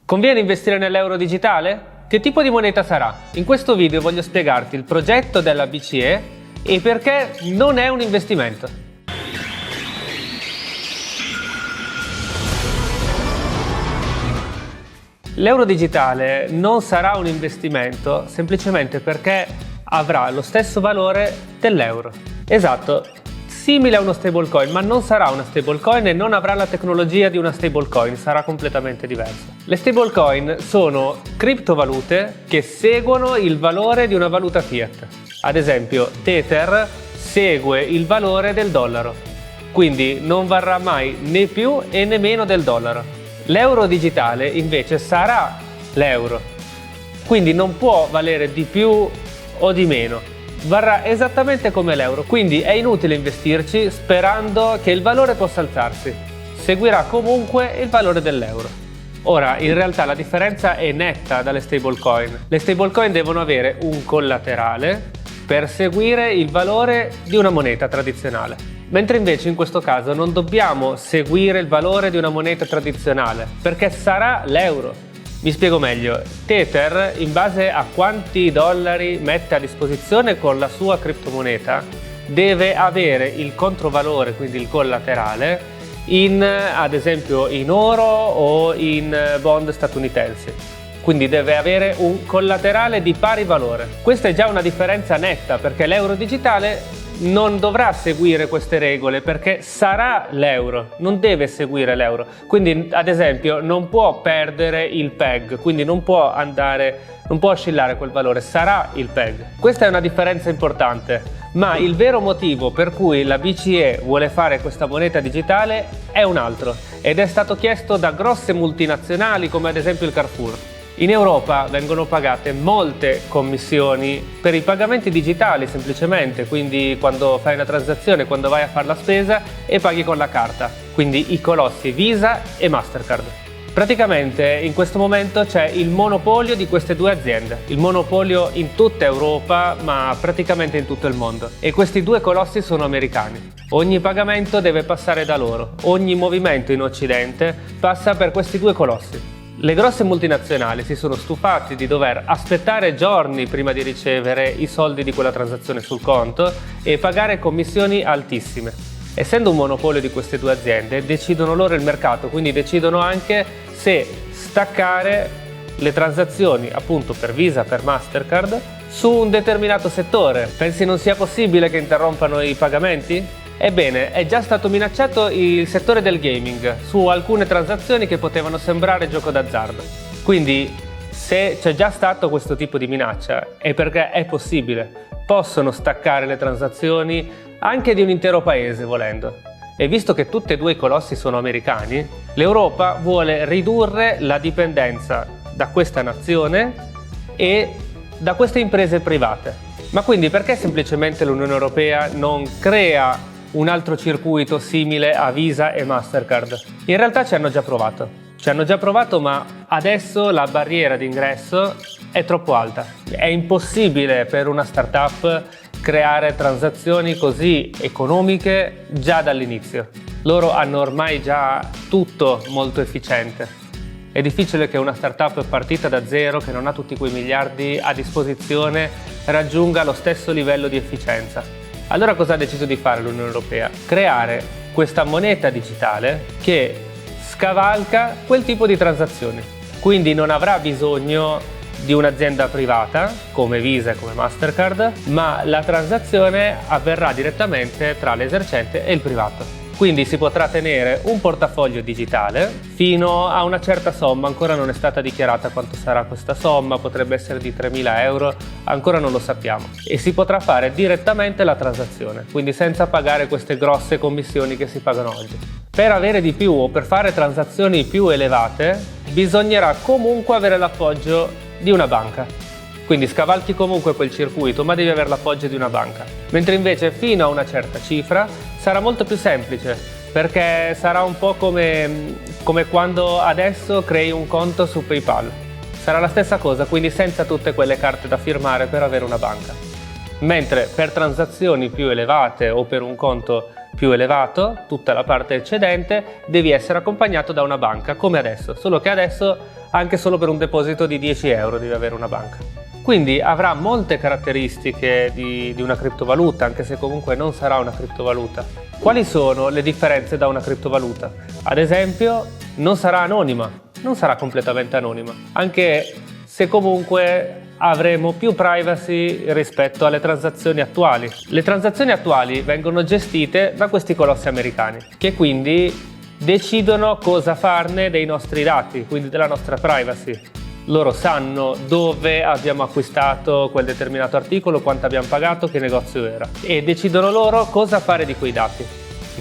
Conviene investire nell'euro digitale? Che tipo di moneta sarà? In questo video voglio spiegarti il progetto della BCE e perché non è un investimento. L'euro digitale non sarà un investimento semplicemente perché avrà lo stesso valore dell'euro. Esatto, simile a uno stablecoin, ma non sarà una stablecoin e non avrà la tecnologia di una stablecoin, sarà completamente diverso. Le stablecoin sono criptovalute che seguono il valore di una valuta fiat. Ad esempio, Tether segue il valore del dollaro, quindi non varrà mai né più e né meno del dollaro. L'euro digitale invece sarà l'euro, quindi non può valere di più o di meno. Varrà esattamente come l'euro, quindi è inutile investirci sperando che il valore possa alzarsi. Seguirà comunque il valore dell'euro. Ora, in realtà la differenza è netta dalle stablecoin. Le stablecoin devono avere un collaterale per seguire il valore di una moneta tradizionale. Mentre invece in questo caso non dobbiamo seguire il valore di una moneta tradizionale, perché sarà l'euro. Mi spiego meglio. Tether, in base a quanti dollari mette a disposizione con la sua criptomoneta, deve avere il controvalore, quindi il collaterale, ad esempio in oro o in bond statunitensi. Quindi deve avere un collaterale di pari valore. Questa è già una differenza netta, perché l'euro digitale non dovrà seguire queste regole perché sarà l'euro, non deve seguire l'euro. Quindi ad esempio non può perdere il peg, quindi non può oscillare quel valore, sarà il peg. Questa è una differenza importante, ma il vero motivo per cui la BCE vuole fare questa moneta digitale è un altro ed è stato chiesto da grosse multinazionali come ad esempio il Carrefour. In Europa vengono pagate molte commissioni per i pagamenti digitali semplicemente, quindi quando fai una transazione, quando vai a fare la spesa e paghi con la carta, quindi i colossi Visa e Mastercard. Praticamente in questo momento c'è il monopolio di queste due aziende, il monopolio in tutta Europa ma praticamente in tutto il mondo, e questi due colossi sono americani. Ogni pagamento deve passare da loro, ogni movimento in Occidente passa per questi due colossi. Le grosse multinazionali si sono stufate di dover aspettare giorni prima di ricevere i soldi di quella transazione sul conto e pagare commissioni altissime. Essendo un monopolio di queste due aziende, decidono loro il mercato, quindi decidono anche se staccare le transazioni appunto per Visa, per Mastercard, su un determinato settore. Pensi non sia possibile che interrompano i pagamenti? Ebbene, è già stato minacciato il settore del gaming su alcune transazioni che potevano sembrare gioco d'azzardo. Quindi, se c'è già stato questo tipo di minaccia, è perché è possibile. Possono staccare le transazioni anche di un intero paese, volendo. E visto che tutti e due i colossi sono americani, l'Europa vuole ridurre la dipendenza da questa nazione e da queste imprese private. Ma quindi perché semplicemente l'Unione Europea non crea un altro circuito simile a Visa e Mastercard? In realtà ci hanno già provato, ma adesso la barriera d'ingresso è troppo alta. È impossibile per una startup creare transazioni così economiche già dall'inizio. Loro hanno ormai già tutto molto efficiente. È difficile che una startup partita da zero, che non ha tutti quei miliardi a disposizione, raggiunga lo stesso livello di efficienza. Allora cosa ha deciso di fare l'Unione Europea? Creare questa moneta digitale che scavalca quel tipo di transazioni. Quindi non avrà bisogno di un'azienda privata come Visa e come Mastercard, ma la transazione avverrà direttamente tra l'esercente e il privato. Quindi si potrà tenere un portafoglio digitale fino a una certa somma, ancora non è stata dichiarata quanto sarà questa somma, potrebbe essere di 3.000 euro, ancora non lo sappiamo. E si potrà fare direttamente la transazione, quindi senza pagare queste grosse commissioni che si pagano oggi. Per avere di più o per fare transazioni più elevate bisognerà comunque avere l'appoggio di una banca. Quindi scavalchi comunque quel circuito, ma devi avere l'appoggio di una banca. Mentre invece fino a una certa cifra sarà molto più semplice, perché sarà un po' come quando adesso crei un conto su PayPal. Sarà la stessa cosa, quindi senza tutte quelle carte da firmare per avere una banca. Mentre per transazioni più elevate o per un conto più elevato, tutta la parte eccedente, devi essere accompagnato da una banca, come adesso, solo che adesso anche solo per un deposito di 10 euro devi avere una banca. Quindi avrà molte caratteristiche di una criptovaluta, anche se comunque non sarà una criptovaluta. Quali sono le differenze da una criptovaluta? Ad esempio, non sarà anonima, non sarà completamente anonima, anche se comunque avremo più privacy rispetto alle transazioni attuali. Le transazioni attuali vengono gestite da questi colossi americani, che quindi decidono cosa farne dei nostri dati, quindi della nostra privacy. Loro sanno dove abbiamo acquistato quel determinato articolo, quanto abbiamo pagato, che negozio era, e decidono loro cosa fare di quei dati.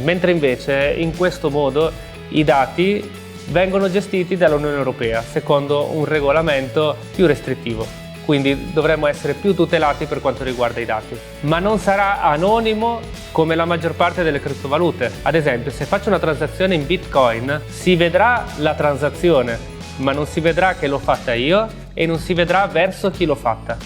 Mentre invece in questo modo i dati vengono gestiti dall'Unione Europea secondo un regolamento più restrittivo. Quindi dovremmo essere più tutelati per quanto riguarda i dati. Ma non sarà anonimo come la maggior parte delle criptovalute. Ad esempio, se faccio una transazione in Bitcoin, si vedrà la transazione, ma non si vedrà che l'ho fatta io e non si vedrà verso chi l'ho fatta.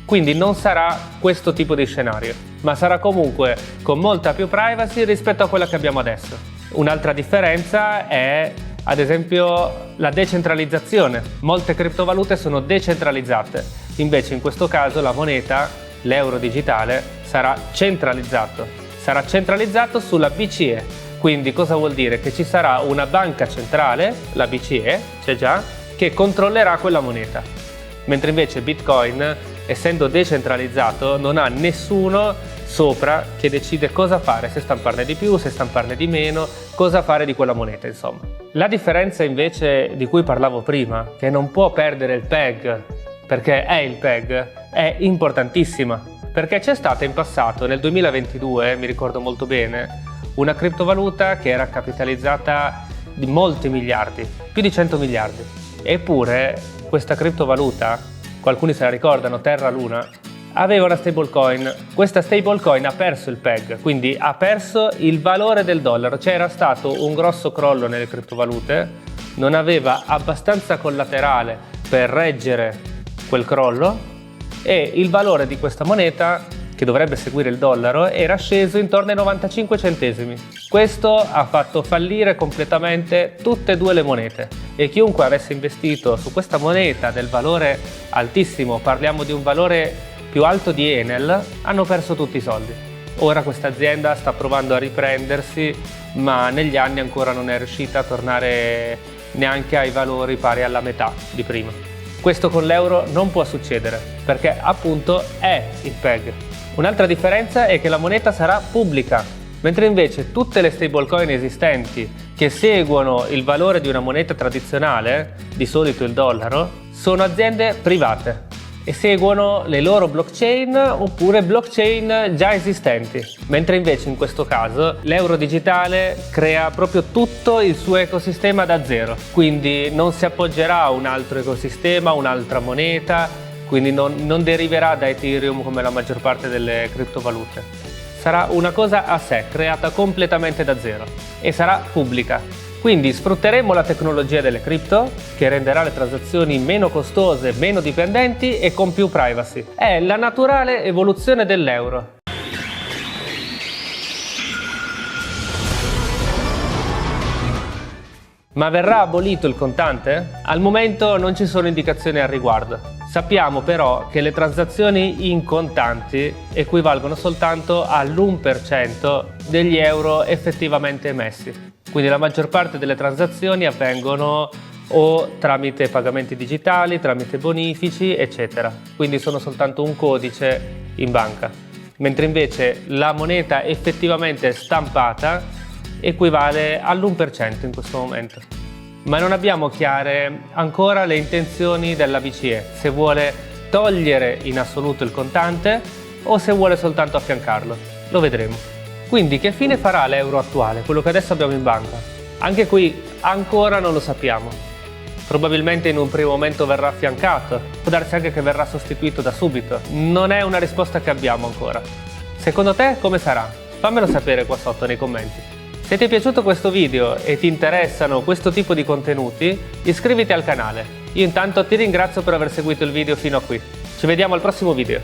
Quindi non sarà questo tipo di scenario, ma sarà comunque con molta più privacy rispetto a quella che abbiamo adesso. Un'altra differenza è, ad esempio, la decentralizzazione. Molte criptovalute sono decentralizzate. Invece in questo caso la moneta, l'euro digitale, sarà centralizzato. Sarà centralizzato sulla BCE. Quindi cosa vuol dire? Che ci sarà una banca centrale, la BCE, c'è già, che controllerà quella moneta. Mentre invece Bitcoin, essendo decentralizzato, non ha nessuno sopra che decide cosa fare, se stamparne di più, se stamparne di meno, cosa fare di quella moneta, insomma. La differenza invece di cui parlavo prima, che non può perdere il PEG, perché è il PEG, è importantissima, perché c'è stata in passato, nel 2022, mi ricordo molto bene, una criptovaluta che era capitalizzata di molti miliardi, più di 100 miliardi. Eppure questa criptovaluta, alcuni se la ricordano, Terra Luna, aveva una stablecoin. Questa stablecoin ha perso il PEG, quindi ha perso il valore del dollaro. C'era stato un grosso crollo nelle criptovalute, non aveva abbastanza collaterale per reggere quel crollo e il valore di questa moneta, che dovrebbe seguire il dollaro, era sceso intorno ai 95 centesimi. Questo ha fatto fallire completamente tutte e due le monete e chiunque avesse investito su questa moneta del valore altissimo, parliamo di un valore più alto di Enel, hanno perso tutti i soldi. Ora questa azienda sta provando a riprendersi, ma negli anni ancora non è riuscita a tornare neanche ai valori pari alla metà di prima. Questo con l'euro non può succedere, perché appunto è il PEG. Un'altra differenza è che la moneta sarà pubblica, mentre invece tutte le stablecoin esistenti che seguono il valore di una moneta tradizionale, di solito il dollaro, sono aziende private e seguono le loro blockchain oppure blockchain già esistenti, mentre invece in questo caso l'euro digitale crea proprio tutto il suo ecosistema da zero, quindi non si appoggerà a un altro ecosistema, un'altra moneta, quindi non deriverà da Ethereum come la maggior parte delle criptovalute. Sarà una cosa a sé, creata completamente da zero e sarà pubblica. Quindi sfrutteremo la tecnologia delle cripto, che renderà le transazioni meno costose, meno dipendenti e con più privacy. È la naturale evoluzione dell'euro. Ma verrà abolito il contante? Al momento non ci sono indicazioni al riguardo. Sappiamo però che le transazioni in contanti equivalgono soltanto all'1% degli euro effettivamente emessi. Quindi la maggior parte delle transazioni avvengono o tramite pagamenti digitali, tramite bonifici, eccetera. Quindi sono soltanto un codice in banca. Mentre invece la moneta effettivamente stampata equivale all'1% in questo momento. Ma non abbiamo chiare ancora le intenzioni della BCE, se vuole togliere in assoluto il contante o se vuole soltanto affiancarlo. Lo vedremo. Quindi che fine farà l'euro attuale, quello che adesso abbiamo in banca? Anche qui ancora non lo sappiamo. Probabilmente in un primo momento verrà affiancato, può darsi anche che verrà sostituito da subito. Non è una risposta che abbiamo ancora. Secondo te come sarà? Fammelo sapere qua sotto nei commenti. Se ti è piaciuto questo video e ti interessano questo tipo di contenuti, iscriviti al canale. Io intanto ti ringrazio per aver seguito il video fino a qui. Ci vediamo al prossimo video.